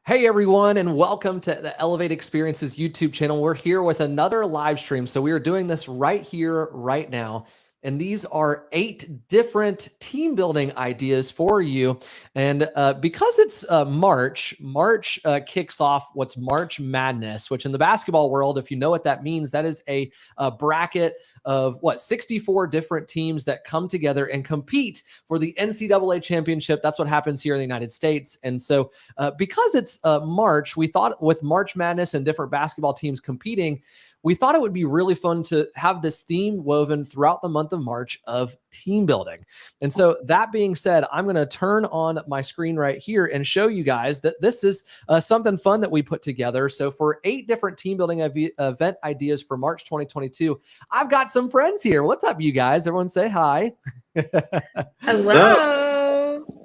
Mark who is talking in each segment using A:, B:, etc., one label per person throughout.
A: Hey everyone, and welcome to the Elevate Experiences YouTube channel. We're here with another live stream. So we are doing this right here, right now. And these are 8 different team building ideas for you. And because it's March kicks off what's March Madness, which in the basketball world, if you know what that means, that is a bracket of 64 different teams that come together and compete for the NCAA championship. That's what happens here in the United States. And so because it's March, we thought with March Madness and different basketball teams competing, we thought it would be really fun to have this theme woven throughout the month of March of team building. And so that being said, I'm going to turn on my screen right here and show you guys that this is something fun that we put together. So for 8 different team building event ideas for March 2022, I've got some friends here. What's up, you guys? Everyone say hi.
B: Hello.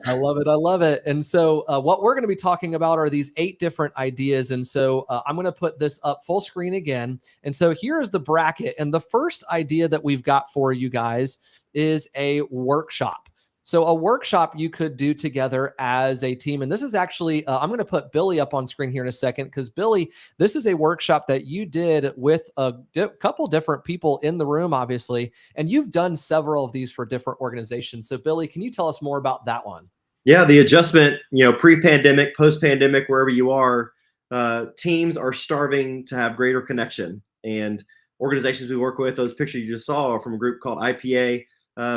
A: I love it. I love it. And so what we're going to be talking about are these 8 different ideas. And so I'm going to put this up full screen again. And so here is the bracket. And the first idea that we've got for you guys is a workshop. So a workshop you could do together as a team. And this is actually, I'm going to put Billy up on screen here in a second, because Billy, this is a workshop that you did with a couple different people in the room, obviously, and you've done several of these for different organizations. So Billy, can you tell us more about that one?
B: Yeah, the adjustment, pre-pandemic, post-pandemic, wherever you are, teams are starving to have greater connection. And organizations we work with, those pictures you just saw are from a group called IPA,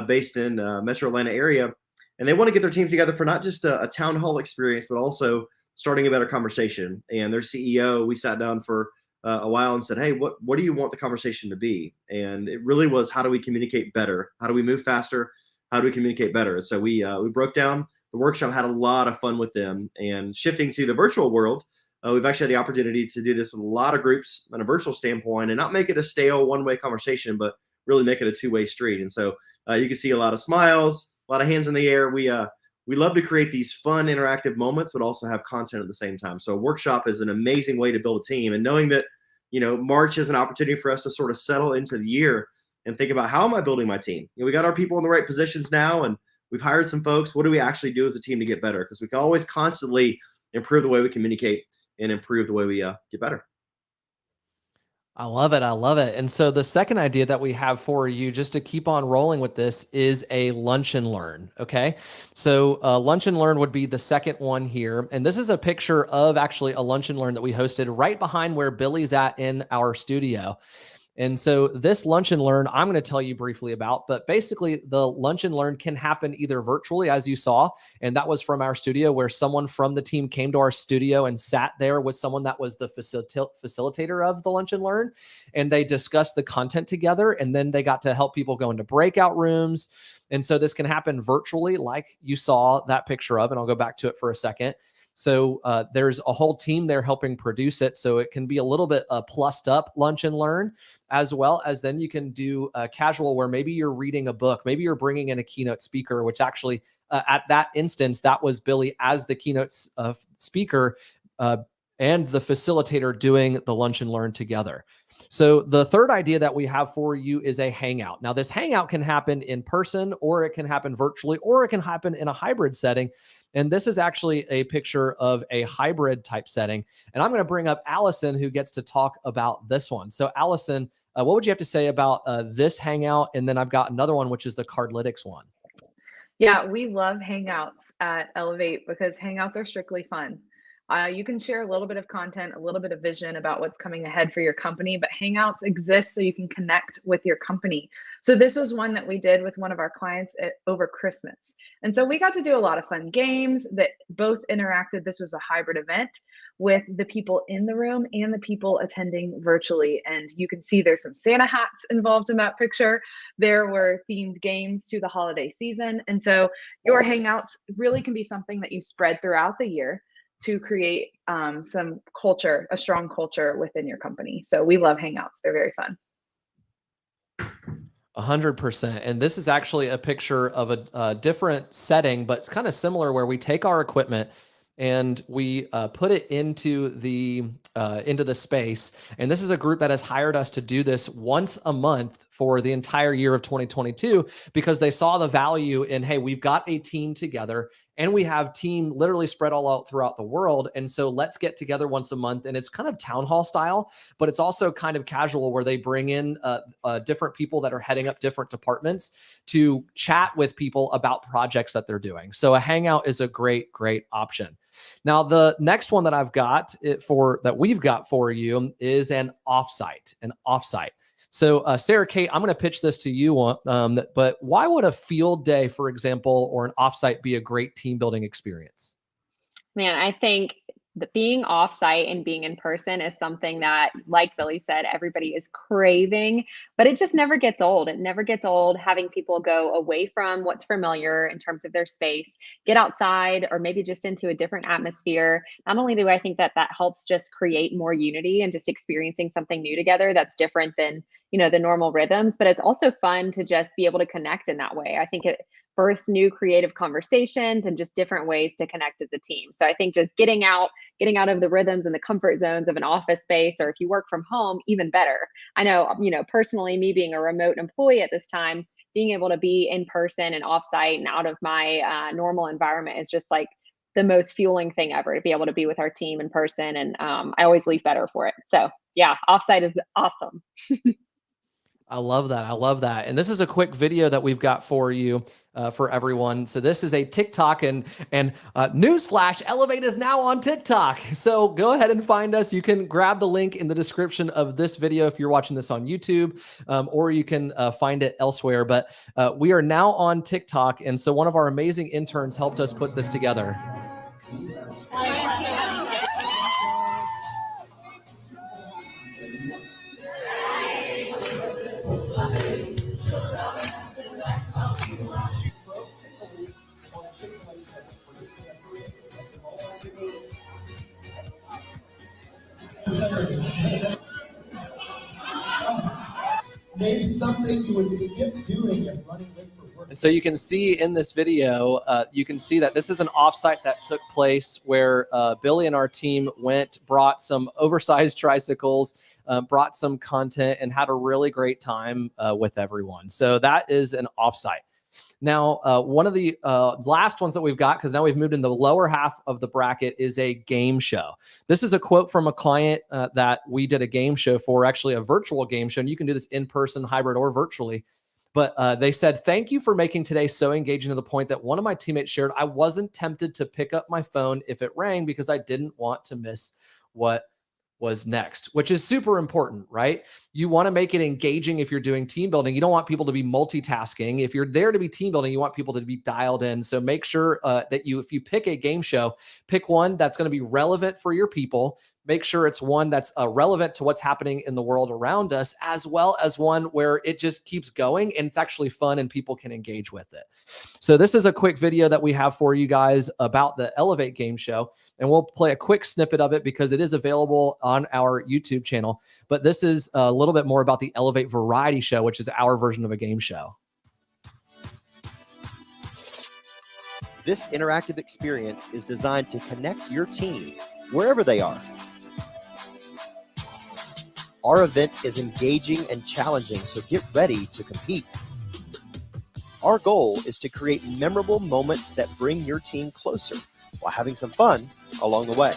B: based in Metro Atlanta area. And they want to get their teams together for not just a town hall experience, but also starting a better conversation. And their CEO, we sat down for a while and said, hey, what do you want the conversation to be? And it really was, how do we communicate better? How do we move faster? How do we communicate better? So we broke down the workshop, had a lot of fun with them. And shifting to the virtual world, we've actually had the opportunity to do this with a lot of groups on a virtual standpoint and not make it a stale one-way conversation, but really make it a two-way street. And so you can see a lot of smiles, a lot of hands in the air. We love to create these fun, interactive moments, but also have content at the same time. So a workshop is an amazing way to build a team. And knowing that, March is an opportunity for us to sort of settle into the year and think about, how am I building my team? We got our people in the right positions now, and we've hired some folks. What do we actually do as a team to get better? Because we can always constantly improve the way we communicate and improve the way we get better.
A: I love it. I love it. And so the second idea that we have for you, just to keep on rolling with this, is a lunch and learn. Okay. So lunch and learn would be the second one here. And this is a picture of actually a lunch and learn that we hosted right behind where Billy's at in our studio. And so this lunch and learn, I'm going to tell you briefly about, but basically the lunch and learn can happen either virtually, as you saw, and that was from our studio, where someone from the team came to our studio and sat there with someone that was the facilitator of the lunch and learn, and they discussed the content together, and then they got to help people go into breakout rooms. And so this can happen virtually, like you saw that picture of, and I'll go back to it for a second. So there's a whole team there helping produce it. So it can be a little bit plussed up lunch and learn, as well as then you can do a casual where maybe you're reading a book, maybe you're bringing in a keynote speaker, which actually at that instance, that was Billy as the keynote speaker and the facilitator doing the lunch and learn together. So the third idea that we have for you is a hangout. Now this hangout can happen in person, or it can happen virtually, or it can happen in a hybrid setting. And this is actually a picture of a hybrid type setting. And I'm going to bring up Allison, who gets to talk about this one. So Allison, what would you have to say about this hangout? And then I've got another one, which is the Cardlytics one.
C: Yeah, we love Hangouts at Elevate because Hangouts are strictly fun. You can share a little bit of content, a little bit of vision about what's coming ahead for your company, but Hangouts exist so you can connect with your company. So this was one that we did with one of our clients over Christmas. And so we got to do a lot of fun games that both interacted. This was a hybrid event with the people in the room and the people attending virtually. And you can see there's some Santa hats involved in that picture. There were themed games to the holiday season. And so your Hangouts really can be something that you spread throughout the year to create some culture, a strong culture within your company. So we love Hangouts. They're very fun.
A: 100%. And this is actually a picture of a different setting, but kind of similar, where we take our equipment and we put it into the space. And this is a group that has hired us to do this once a month for the entire year of 2022, because they saw the value in, hey, we've got a team together and we have team literally spread all out throughout the world. And so let's get together once a month, and it's kind of town hall style, but it's also kind of casual where they bring in different people that are heading up different departments to chat with people about projects that they're doing. So a Hangout is a great option. Now, the next one that we've got for you is an offsite. So Sarah Kate, I'm going to pitch this to you, but why would a field day, for example, or an offsite be a great team building experience?
D: Man, I think being offsite and being in person is something that, like Billy said, everybody is craving, but it just never gets old. It never gets old having people go away from what's familiar in terms of their space, get outside, or maybe just into a different atmosphere. Not only do I think that that helps just create more unity and just experiencing something new together that's different than, the normal rhythms, but it's also fun to just be able to connect in that way. I think it births new creative conversations and just different ways to connect as a team. So I think just getting out of the rhythms and the comfort zones of an office space, or if you work from home, even better. I know, personally, me being a remote employee at this time, being able to be in person and offsite and out of my normal environment is just like the most fueling thing ever, to be able to be with our team in person. And I always leave better for it. So yeah, offsite is awesome.
A: I love that. I love that. And this is a quick video that we've got for you, for everyone. So this is a TikTok, and newsflash, Elevate is now on TikTok. So go ahead and find us. You can grab the link in the description of this video if you're watching this on YouTube, or you can find it elsewhere. But we are now on TikTok. And so one of our amazing interns helped us put this together.
E: Name something you would skip doing if running late for work.
A: And so you can see in this video, you can see that this is an offsite that took place where Billy and our team brought some oversized tricycles, brought some content, and had a really great time with everyone. So that is an offsite. Now, one of the last ones that we've got, because now we've moved into the lower half of the bracket, is a game show. This is a quote from a client that we did a game show for, actually a virtual game show. And you can do this in person, hybrid, or virtually. But they said, "Thank you for making today so engaging, to the point that one of my teammates shared, I wasn't tempted to pick up my phone if it rang because I didn't want to miss what was next," which is super important, right? You want to make it engaging if you're doing team building. You don't want people to be multitasking. If you're there to be team building, you want people to be dialed in. So make sure that if you pick a game show, pick one that's going to be relevant for your people. Make sure it's one that's relevant to what's happening in the world around us, as well as one where it just keeps going and it's actually fun and people can engage with it. So this is a quick video that we have for you guys about the Elevate game show, and we'll play a quick snippet of it because it is available on our YouTube channel. But this is a little bit more about the Elevate Variety Show, which is our version of a game show.
F: This interactive experience is designed to connect your team wherever they are. Our event is engaging and challenging, so get ready to compete. Our goal is to create memorable moments that bring your team closer while having some fun along the way.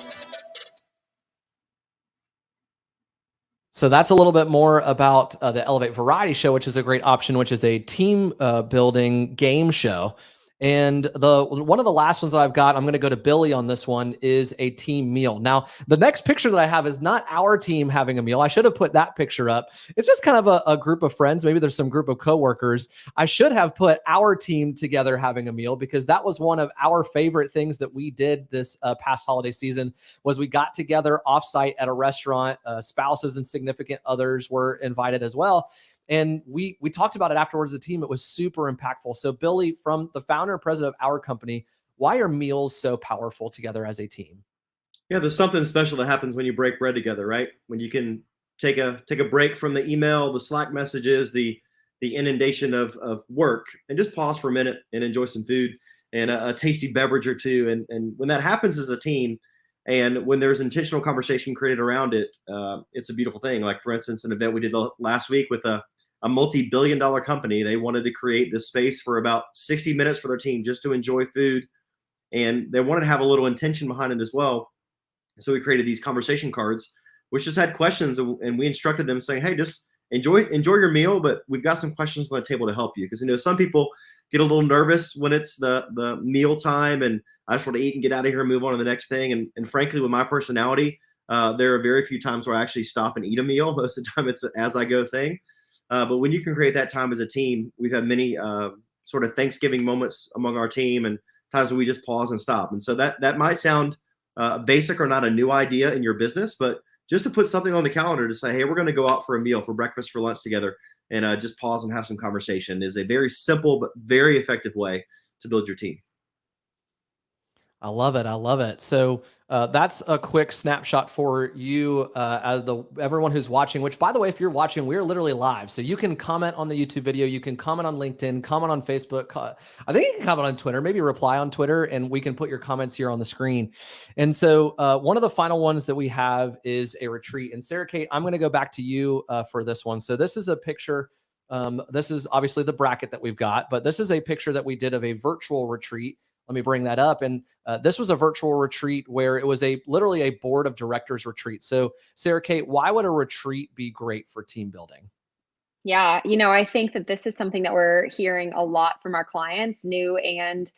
A: So that's a little bit more about the Elevate Variety Show, which is a great option, which is a team building game show. And one of the last ones that I've got, I'm going to go to Billy on this one, is a team meal. Now, the next picture that I have is not our team having a meal. I should have put that picture up. It's just kind of a group of friends. Maybe there's some group of coworkers. I should have put our team together having a meal, because that was one of our favorite things that we did this past holiday season. Was we got together offsite at a restaurant. Spouses and significant others were invited as well. And we talked about it afterwards as a team. It was super impactful. So Billy, from the founder and president of our company, why are meals so powerful together as a team?
B: Yeah, there's something special that happens when you break bread together, right? When you can take a break from the email, the Slack messages, the inundation of work, and just pause for a minute and enjoy some food and a tasty beverage or two. And when that happens as a team, and when there's intentional conversation created around it, it's a beautiful thing. Like, for instance, an event we did last week with a multi-billion-dollar company. They wanted to create this space for about 60 minutes for their team just to enjoy food and they wanted to have a little intention behind it as well. So we created these conversation cards, which just had questions, and we instructed them saying, hey, just enjoy your meal, but we've got some questions on the table to help you. Because, some people get a little nervous when it's the meal time, and I just want to eat and get out of here and move on to the next thing. And frankly, with my personality, there are very few times where I actually stop and eat a meal. Most of the time it's an as I go thing. But when you can create that time as a team, we've had many sort of Thanksgiving moments among our team, and times when we just pause and stop. And so that might sound basic or not a new idea in your business, but just to put something on the calendar to say, hey, we're going to go out for a meal, for breakfast, for lunch together, and just pause and have some conversation is a very simple but very effective way to build your team.
A: I love it. I love it. So that's a quick snapshot for you as everyone who's watching, which, by the way, if you're watching, we're literally live. So you can comment on the YouTube video. You can comment on LinkedIn, comment on Facebook. I think you can comment on Twitter, maybe reply on Twitter, and we can put your comments here on the screen. And so one of the final ones that we have is a retreat. And Sarah Kate, I'm going to go back to you for this one. So this is a picture. This is obviously the bracket that we've got, but this is a picture that we did of a virtual retreat. Let me bring that up. And this was a virtual retreat where it was literally a board of directors retreat. So Sarah Kate, why would a retreat be great for team building?
D: Yeah, I think that this is something that we're hearing a lot from our clients, new and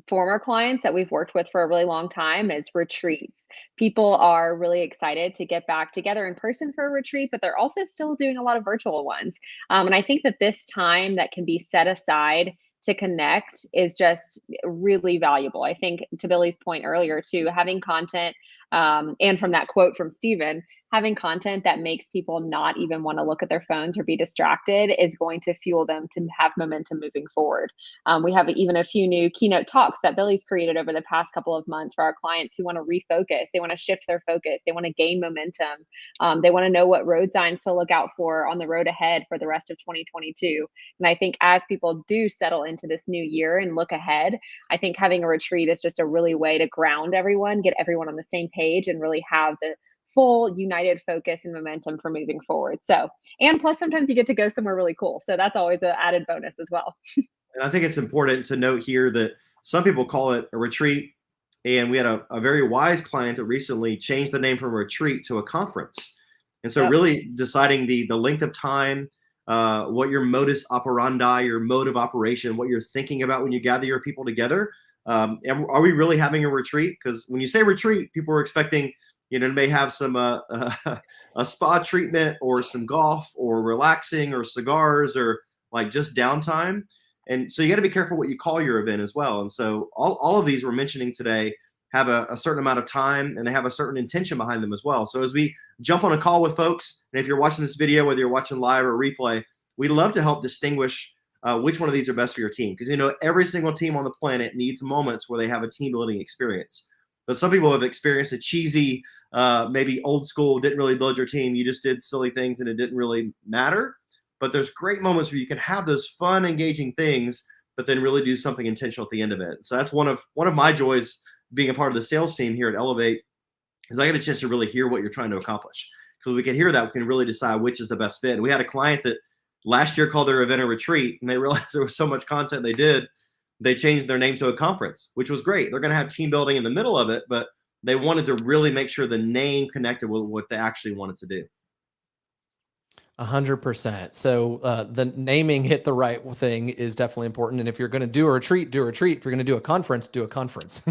D: former clients that we've worked with for a really long time, is retreats. People are really excited to get back together in person for a retreat, but they're also still doing a lot of virtual ones. And I think that this time that can be set aside to connect is just really valuable. I think, to Billy's point earlier too, having content, and from that quote from Steven, having content that makes people not even want to look at their phones or be distracted is going to fuel them to have momentum moving forward. We have even a few new keynote talks that Billy's created over the past couple of months for our clients who want to refocus. They want to shift their focus. They want to gain momentum. They want to know what road signs to look out for on the road ahead for the rest of 2022. And I think as people do settle into this new year and look ahead, I think having a retreat is just a really way to ground everyone, get everyone on the same page, and really have the full united focus and momentum for moving forward. So, and plus sometimes you get to go somewhere really cool. So that's always an added bonus as well.
B: And I think it's important to note here that some people call it a retreat. And we had a very wise client that recently changed the name from a retreat to a conference. And so really deciding the length of time, what your modus operandi, your mode of operation, what you're thinking about when you gather your people together. Are we really having a retreat? Because when you say retreat, people are expecting, may have some a spa treatment or some golf or relaxing or cigars or like just downtime. And so you got to be careful what you call your event as well. And so all of these we're mentioning today have a certain amount of time, and they have a certain intention behind them as well. So as we jump on a call with folks, and if you're watching this video, whether you're watching live or replay, we'd love to help distinguish which one of these are best for your team. Because every single team on the planet needs moments where they have a team building experience. But some people have experienced a cheesy, maybe old school, didn't really build your team. You just did silly things and it didn't really matter. But there's great moments where you can have those fun, engaging things, but then really do something intentional at the end of it. So that's one of my joys being a part of the sales team here at Elevate, is I get a chance to really hear what you're trying to accomplish. Because we can hear that, we can really decide which is the best fit. And we had a client that last year called their event a retreat, and they realized there was so much content they changed their name to a conference, which was great. They're going to have team building in the middle of it, but they wanted to really make sure the name connected with what they actually wanted to do.
A: 100%. So the naming hit the right thing is definitely important. And if you're going to do a retreat, do a retreat. If you're going to do a conference, do a conference.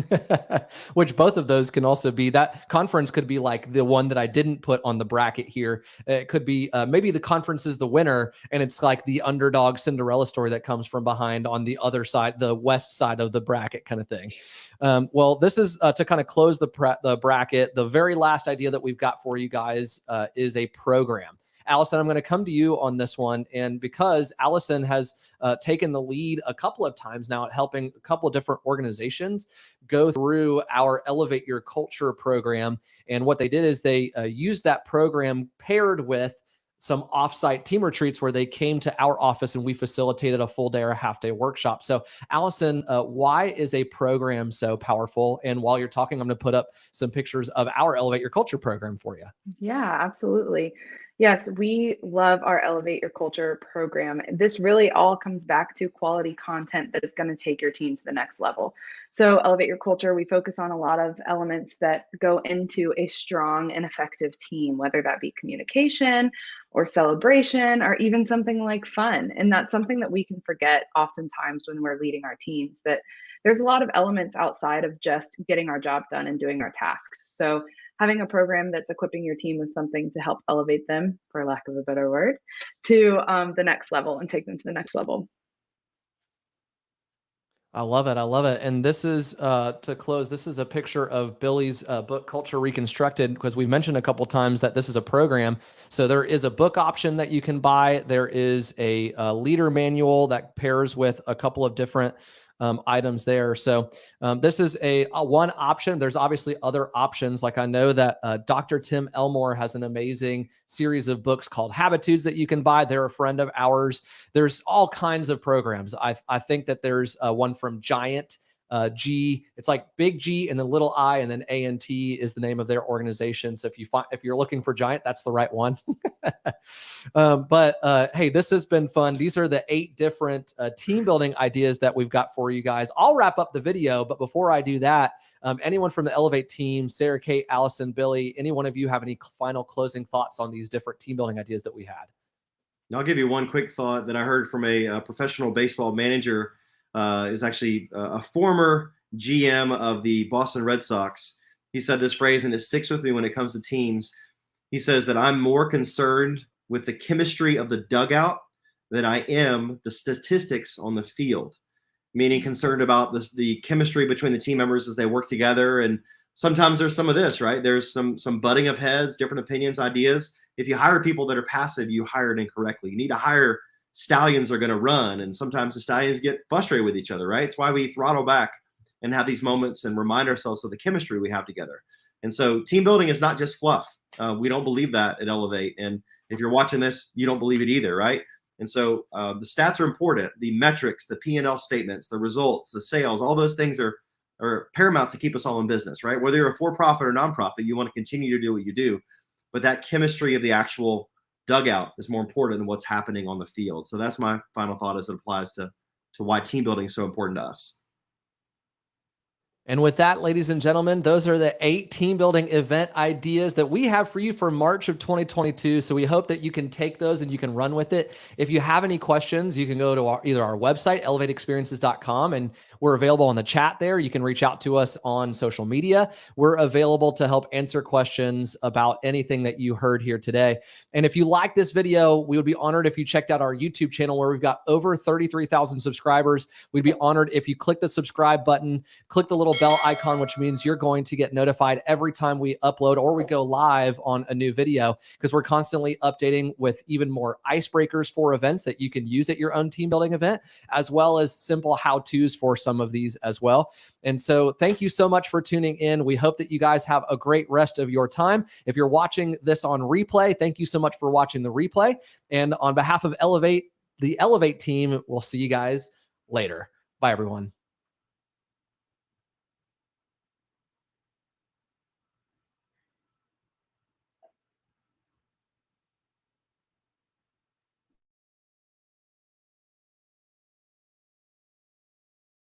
A: Which both of those can also be, that conference could be like the one that I didn't put on the bracket here. It could be maybe the conference is the winner, and it's like the underdog Cinderella story that comes from behind on the other side, the west side of the bracket kind of thing. Well, this is to kind of close the bracket. The very last idea that we've got for you guys is a program. Allison, I'm going to come to you on this one. And because Allison has taken the lead a couple of times now at helping a couple of different organizations go through our Elevate Your Culture program. And what they did is they used that program paired with some offsite team retreats where they came to our office and we facilitated a full day or a half day workshop. So Allison, why is a program so powerful? And while you're talking, I'm going to put up some pictures of our Elevate Your Culture program for you.
C: Yeah, absolutely. Yes, we love our Elevate Your Culture program. This really all comes back to quality content that is going to take your team to the next level. So, Elevate Your Culture, we focus on a lot of elements that go into a strong and effective team, whether that be communication or celebration or even something like fun. And that's something that we can forget oftentimes when we're leading our teams, that there's a lot of elements outside of just getting our job done and doing our tasks. So, having a program that's equipping your team with something to help elevate them, for lack of a better word, to the next level and take them to the next level.
A: I love it. I love it. And this is to close. This is a picture of Billy's book, Culture Reconstructed, because we've mentioned a couple times that this is a program. So there is a book option that you can buy. There is a leader manual that pairs with a couple of different items there. So this is a one option. There's obviously other options. Like I know that Dr. Tim Elmore has an amazing series of books called Habitudes that you can buy. They're a friend of ours. There's all kinds of programs. I think that there's one from Giant. G, it's like big G and then little I and then ANT is the name of their organization. So if you're looking for Giant, that's the right one. But hey, this has been fun. These are the 8 different team building ideas that we've got for you guys. I'll wrap up the video, but before I do that, anyone from the Elevate team, Sarah, Kate, Allison, Billy, any one of you have any final closing thoughts on these different team building ideas that we had?
B: I'll give you one quick thought that I heard from a professional baseball manager. Is actually a former GM of the Boston Red Sox. He said this phrase, and it sticks with me when it comes to teams. He says that I'm more concerned with the chemistry of the dugout than I am the statistics on the field, meaning concerned about the chemistry between the team members as they work together. And sometimes there's some of this, right? There's some butting of heads, different opinions, ideas. If you hire people that are passive, you hire it incorrectly. You need to hire stallions are going to run, and sometimes the stallions get frustrated with each other, right? It's why we throttle back and have these moments and remind ourselves of the chemistry we have together. And so team building is not just fluff. We don't believe that at Elevate. And if you're watching this, you don't believe it either, right? And so the stats are important. The metrics, the P&L statements, the results, the sales, all those things are paramount to keep us all in business, right? Whether you're a for-profit or nonprofit, you want to continue to do what you do. But that chemistry of the actual dugout is more important than what's happening on the field. So that's my final thought as it applies to why team building is so important to us.
A: And with that, ladies and gentlemen, those are the 8 team building event ideas that we have for you for March of 2022. So we hope that you can take those and you can run with it. If you have any questions, you can go to either our website, elevateexperiences.com, and we're available on the chat there. You can reach out to us on social media. We're available to help answer questions about anything that you heard here today. And if you like this video, we would be honored if you checked out our YouTube channel where we've got over 33,000 subscribers. We'd be honored if you click the subscribe button, click the little bell icon, which means you're going to get notified every time we upload or we go live on a new video, because we're constantly updating with even more icebreakers for events that you can use at your own team building event, as well as simple how-tos for some of these as well. And so thank you so much for tuning in. We hope that you guys have a great rest of your time. If you're watching this on replay, thank you so much for watching the replay. And on behalf of the Elevate team, we'll see you guys later. Bye, everyone.